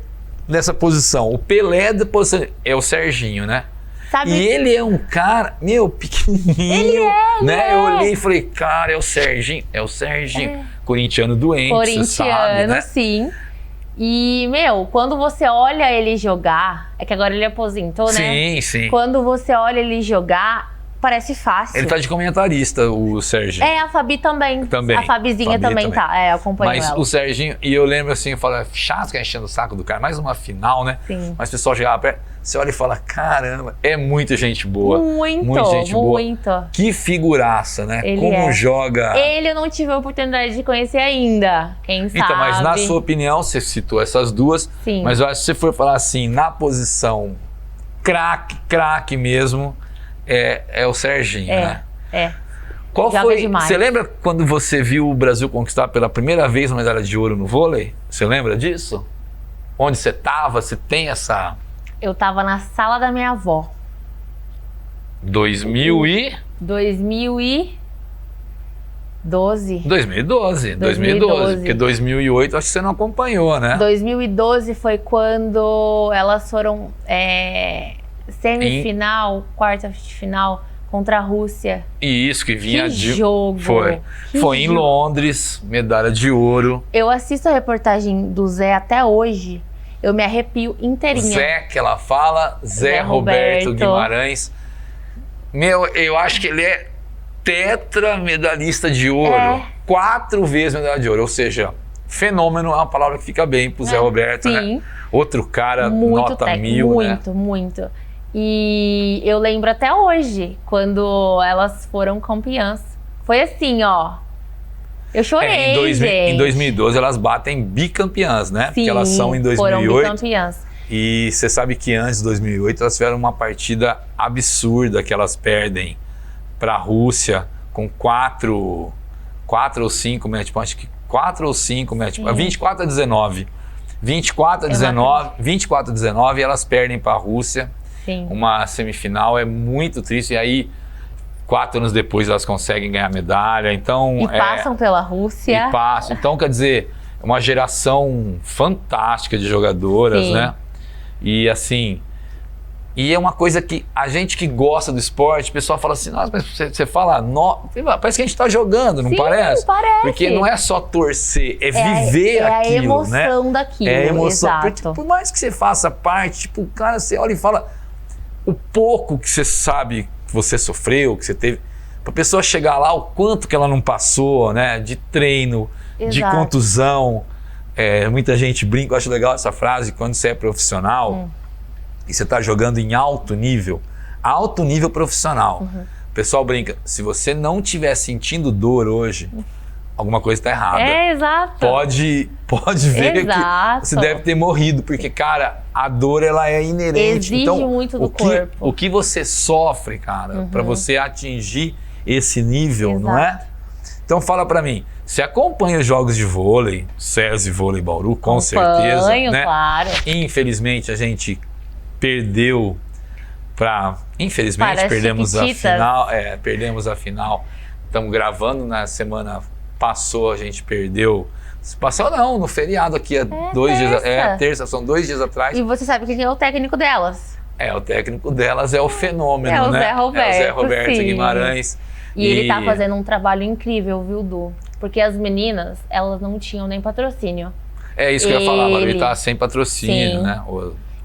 nessa posição? O Pelé da posição é o Serginho, né? Sabe? E ele é um cara, meu, pequenininho, né? Eu olhei e falei, cara, é o Serginho. Corintiano doente, você sabe, Corintiano, né? sim. E, meu, quando você olha ele jogar, é que agora ele aposentou, né? Sim, sim. Quando você olha ele jogar, parece fácil. Ele tá de comentarista, o Serginho. A Fabi também. Também. A Fabizinha Fabi também tá. Acompanho Mas ela. o Serginho, e eu lembro assim, eu falo, é chato que enchendo o saco do cara, mais uma final, né? Sim. Mas o pessoal chegava perto, você olha e fala, caramba, é muita gente boa. Muito, muita gente boa. muito. Que figuraça, né? Ele Como é. joga. Ele eu não tive a oportunidade de conhecer ainda. Quem sabe? Então, mas na sua opinião, você citou essas duas, Sim. mas eu acho que se você for falar assim, na posição craque mesmo, é o Serginho, né? Qual Joga foi? demais. Você lembra quando você viu o Brasil conquistar pela primeira vez uma medalha de ouro no vôlei? Você lembra disso? Onde você estava? Você tem essa Eu tava na sala da minha avó. 2012, 2012. 2012, porque 2008 acho que você não acompanhou, né? 2012 foi quando elas foram semifinal, quarta de final contra a Rússia. E isso que vinha Que de jogo! Foi em jogo. Londres, medalha de ouro. Eu assisto a reportagem do Zé até hoje, eu me arrepio inteirinha. Zé que ela fala, Zé Roberto Guimarães. Meu, eu acho que ele é tetramedalhista de ouro. 4 vezes medalha de ouro, ou seja, fenômeno é uma palavra que fica bem pro Zé Roberto, sim. né? Outro cara, Muito nota técnico, 1000, muito, né? muito. E eu lembro até hoje, quando elas foram campeãs. Foi assim, ó. Eu chorei, gente. Em 2012 elas batem bicampeãs, né? Sim, porque elas são em foram 2008. bicampeãs. E você sabe que antes de 2008 elas tiveram uma partida absurda que elas perdem para a Rússia com 4 ou 5 match point, acho que 4 ou 5 match, 24-19. 24-19 e elas perdem para a Rússia. Sim. Uma semifinal, é muito triste. E aí, 4 anos depois, elas conseguem ganhar medalha. Então, E passam pela Rússia. E passam. Então, quer dizer, é uma geração fantástica de jogadoras, Sim. né? E assim, e é uma coisa que a gente que gosta do esporte, o pessoal fala assim, nossa, mas você fala, parece que a gente tá jogando, não Sim, parece? parece. Porque não é só torcer, é viver é aquilo, a né? emoção daquilo, É a emoção. exato. Por mais que você faça parte, tipo, cara, você olha e fala o pouco que você sabe que você sofreu, que você teve, pra pessoa chegar lá, o quanto que ela não passou, né? De treino, de Exato. contusão. Muita gente brinca, eu acho legal essa frase, quando você é profissional e você está jogando em alto nível profissional. O pessoal brinca, se você não estiver sentindo dor hoje, alguma coisa está errada. Exato. Pode ver Exato. que você deve ter morrido, porque, cara, a dor ela é inerente. Exige Então, muito do corpo. corpo. O que você sofre, cara, para você atingir esse nível, não é? Então fala para mim, você acompanha os jogos de vôlei, SESI Vôlei Bauru, com certeza, né? Claro. Infelizmente a gente perdeu Infelizmente Para as perdemos a Chiquititas. final. Perdemos a final. Estamos gravando na semana passou, a gente perdeu. Passou não, no feriado aqui, há 2 dias. Terça, são 2 dias atrás. E você sabe quem é o técnico delas? O técnico delas é o fenômeno, É o né? Zé Roberto, É o Zé Roberto sim. Guimarães. E ele tá fazendo um trabalho incrível, viu, Du? Porque as meninas, elas não tinham nem patrocínio. É isso que eu ia falar, mas ele Ele- tá sem patrocínio, Sim. né?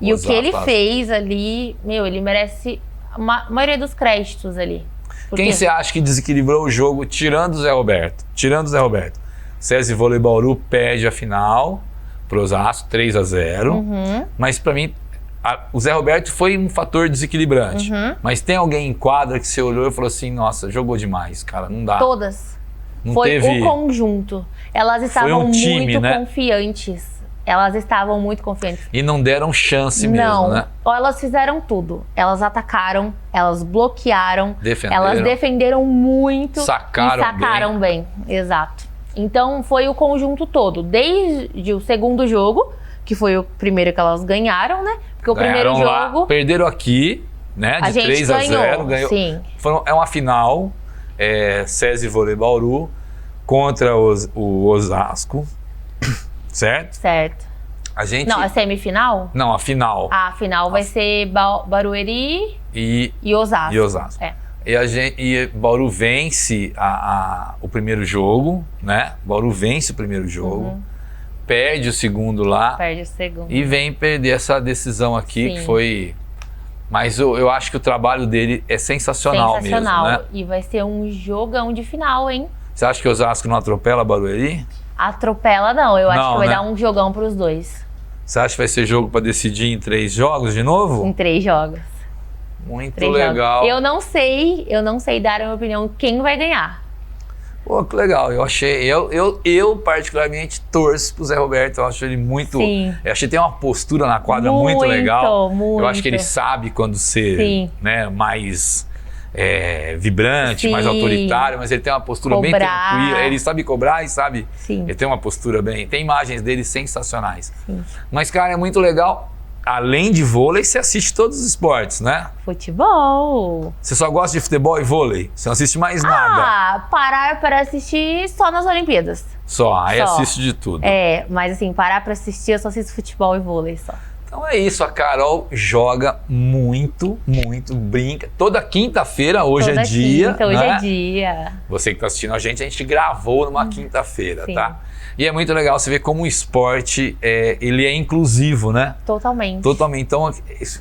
E o que ele Zapas. fez ali, ele merece a maioria dos créditos ali. Porque Quem você acha que desequilibrou o jogo, tirando o Zé Roberto? SESI Vôlei Bauru perde a final pro Osasco, 3-0. Mas pra mim, o Zé Roberto foi um fator desequilibrante. Mas tem alguém em quadra que você olhou e falou assim, nossa, jogou demais, cara, não dá. todas. Não Foi teve... o conjunto. Elas estavam um time, muito né? confiantes. Elas estavam muito confiantes. E não deram chance Não, mesmo, né? elas fizeram tudo. Elas atacaram, elas bloquearam, Defenderam. elas defenderam muito Sacaram e sacaram bem. Exato. Então foi o conjunto todo, desde o segundo jogo, que foi o primeiro que elas ganharam, né? Porque o primeiro Ganharam lá, jogo perderam aqui, né? a De gente 3-0. ganhou. Sim. É uma final, SESI Vôlei Bauru contra o Osasco, certo? Certo. A gente... Não, a semifinal? Não, a final. A final vai ser Barueri E Osasco. Osasco. É. E Bauru vence o primeiro jogo, né? Bauru vence o primeiro jogo, perde o segundo lá Perde o segundo. e vem perder essa decisão aqui, Sim. que foi... Mas eu acho que o trabalho dele é sensacional mesmo, né? E vai ser um jogão de final, hein? Você acha que o Osasco não atropela Barueri? Atropela não, eu acho Não, que vai né? dar um jogão pros dois. Você acha que vai ser jogo para decidir em 3 jogos de novo? Em 3 jogos. Muito 3 legal. jogos. Eu não sei dar a minha opinião quem vai ganhar. Pô, que legal. Eu particularmente torço pro Zé Roberto. Eu acho ele muito... Sim. Eu achei que tem uma postura na quadra muito legal. Muito. Eu acho que ele sabe quando ser Sim. né, mais vibrante, mais Sim. autoritário, mas ele tem uma postura bem Cobrar. tranquila. Ele sabe cobrar e sabe... Sim. Ele tem uma postura bem... Tem imagens dele sensacionais. Sim. Mas, cara, é muito legal. Além de vôlei, você assiste todos os esportes, né? Futebol. Você só gosta de futebol e vôlei? Você não assiste mais nada? Parar para assistir só nas Olimpíadas. Só, aí Só. assiste de tudo. Mas assim, parar para assistir, eu só assisto futebol e vôlei só. Então é isso, a Carol joga muito, muito, brinca. Toda quinta-feira, hoje Toda é dia. quinta, hoje né? é dia. Você que está assistindo a gente gravou numa quinta-feira, Sim. tá? E é muito legal você ver como o esporte, ele é inclusivo, né? Totalmente. Totalmente. Então,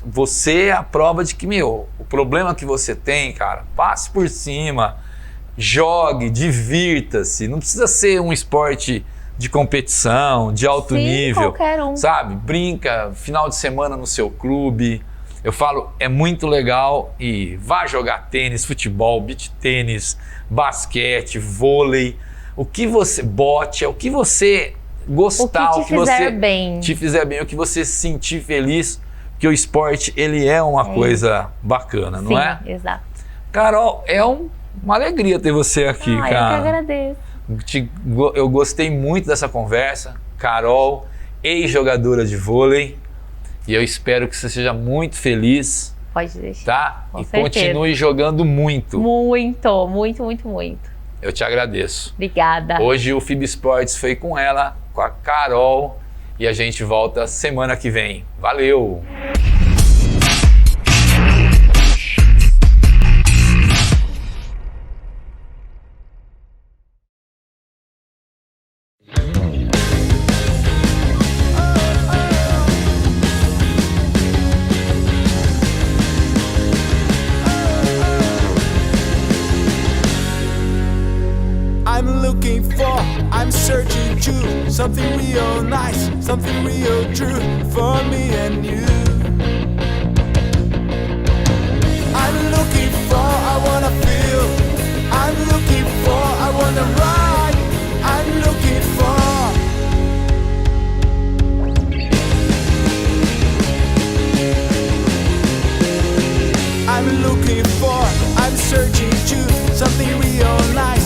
você é a prova de que, o problema que você tem, cara, passe por cima, jogue, divirta-se. Não precisa ser um esporte de competição, de alto Sim, nível. qualquer um. Sabe? Brinca, final de semana no seu clube. Eu falo, é muito legal e vá jogar tênis, futebol, beach tênis, basquete, vôlei. O que você bote, o que você gostar, O que te fizer bem. te fizer bem, o que você se sentir feliz, porque o esporte, ele é uma coisa bacana, não Sim, é? exato. Carol, uma alegria ter você aqui, Eu que cara. agradeço. Eu gostei muito dessa conversa. Carol, ex-jogadora de vôlei. E eu espero que você seja muito feliz, Pode deixar. tá? Com E certeza. continue jogando muito. Muito, muito, muito, muito. Eu te agradeço. Obrigada. Hoje o FIB Sports foi com ela, com a Carol. E a gente volta semana que vem. Valeu! I'm searching to something real nice, something real true for me and you. I'm looking for, I wanna feel. I'm looking for, I wanna ride. I'm looking for. I'm looking for, I'm searching to something real nice.